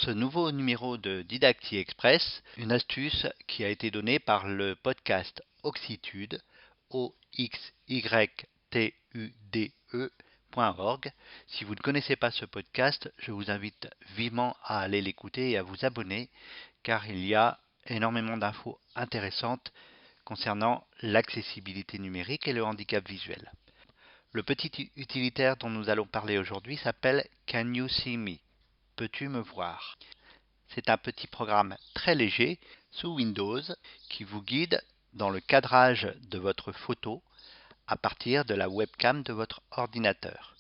ce nouveau numéro de Didacti Express, une astuce qui a été donnée par le podcast Oxytude, oxytude.org. Si vous ne connaissez pas ce podcast, je vous invite vivement à aller l'écouter et à vous abonner, car il y a énormément d'infos intéressantes concernant l'accessibilité numérique et le handicap visuel. Le petit utilitaire dont nous allons parler aujourd'hui s'appelle Can You See Me? Peux-tu me voir? C'est un petit programme très léger sous Windows qui vous guide dans le cadrage de votre photo à partir de la webcam de votre ordinateur.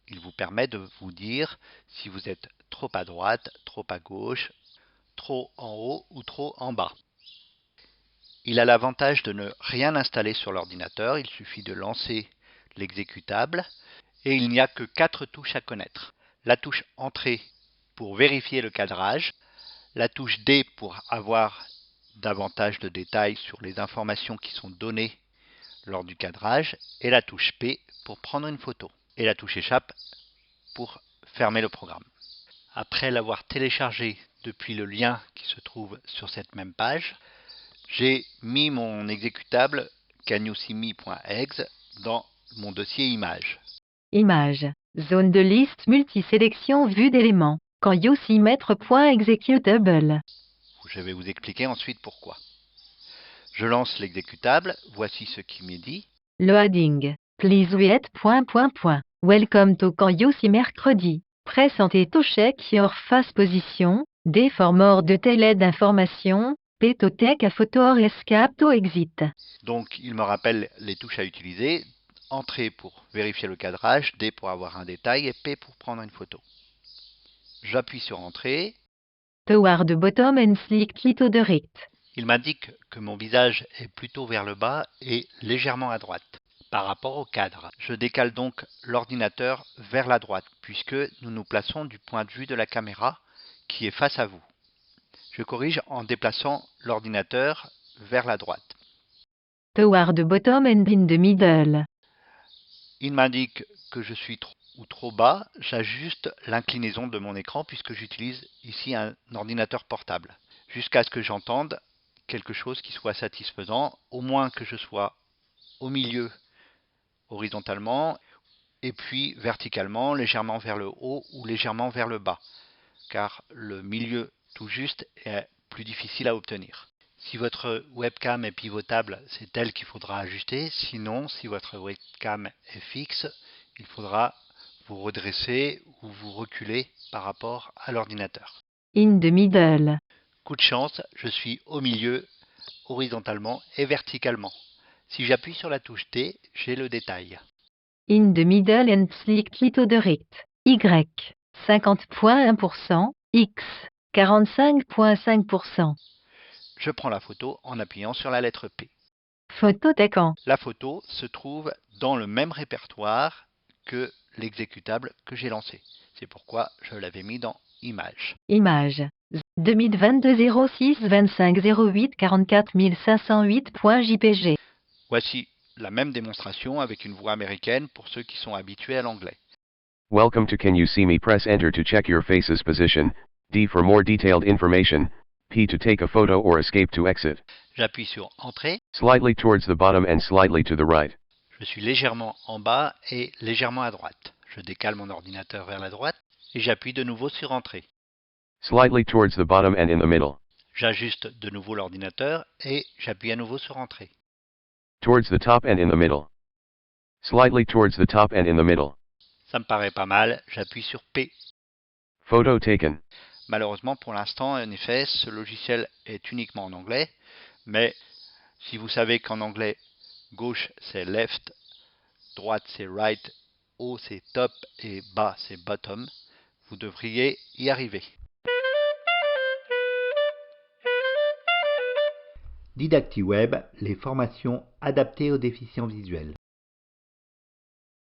Il vous permet de vous dire si vous êtes trop à droite, trop à gauche, trop en haut ou trop en bas. Il a l'avantage de ne rien installer sur l'ordinateur, il suffit de lancer l'exécutable et il n'y a que 4 touches à connaître. La touche Entrée pour vérifier le cadrage, la touche D pour avoir davantage de détails sur les informations qui sont données lors du cadrage et la touche P pour prendre une photo et la touche Échappe pour fermer le programme. Après l'avoir téléchargé depuis le lien qui se trouve sur cette même page, j'ai mis mon exécutable canyouseeme.exe dans mon dossier images. Images. Zone de liste multisélection vue d'éléments. Can you see mettre.executable. Je vais vous expliquer ensuite pourquoi. Je lance l'exécutable, voici ce qui m'est dit. Loading. Please wait. Welcome to Can you see mercredi. Press and to check your face position. D for more detailed information. P to take a photo or escape to exit. Donc il me rappelle les touches à utiliser. Entrée pour vérifier le cadrage, D pour avoir un détail et P pour prendre une photo. J'appuie sur Entrée. Toward the bottom and slightly to the right. Il m'indique que mon visage est plutôt vers le bas et légèrement à droite par rapport au cadre. Je décale donc l'ordinateur vers la droite puisque nous nous plaçons du point de vue de la caméra qui est face à vous. Je corrige en déplaçant l'ordinateur vers la droite. Toward the bottom and in the middle. Il m'indique que je suis trop bas, j'ajuste l'inclinaison de mon écran puisque j'utilise ici un ordinateur portable, jusqu'à ce que j'entende quelque chose qui soit satisfaisant, au moins que je sois au milieu horizontalement et puis verticalement, légèrement vers le haut ou légèrement vers le bas, car le milieu tout juste est plus difficile à obtenir. Si votre webcam est pivotable, c'est elle qu'il faudra ajuster. Sinon, si votre webcam est fixe, il faudra vous redresser ou vous reculer par rapport à l'ordinateur. In the middle. Coup de chance, je suis au milieu, horizontalement et verticalement. Si j'appuie sur la touche T, j'ai le détail. In the middle and slightly to the right. Y. 50.1%. X. 45.5%. Je prends la photo en appuyant sur la lettre P. Photo taquant. La photo se trouve dans le même répertoire que l'exécutable que j'ai lancé. C'est pourquoi je l'avais mis dans Images. Images. 2022 06 25 08 44 508.jpg. Voici la même démonstration avec une voix américaine pour ceux qui sont habitués à l'anglais. Welcome to Can You See Me? Press Enter to check your face's position, D for more detailed information, P to take a photo or escape to exit. J'appuie sur Entrée. Slightly towards the bottom and slightly to the right. Je suis légèrement en bas et légèrement à droite. Je décale mon ordinateur vers la droite et j'appuie de nouveau sur Entrée. Slightly towards the bottom and in the middle. J'ajuste de nouveau l'ordinateur et j'appuie à nouveau sur Entrée. Towards the top and in the middle. Slightly towards the top and in the middle. Ça me paraît pas mal, j'appuie sur P. Photo taken. Malheureusement, pour l'instant, en effet, ce logiciel est uniquement en anglais, mais si vous savez qu'en anglais, gauche c'est left, droite c'est right, haut c'est top et bas c'est bottom, vous devriez y arriver. DidactiWeb, les formations adaptées aux déficients visuels.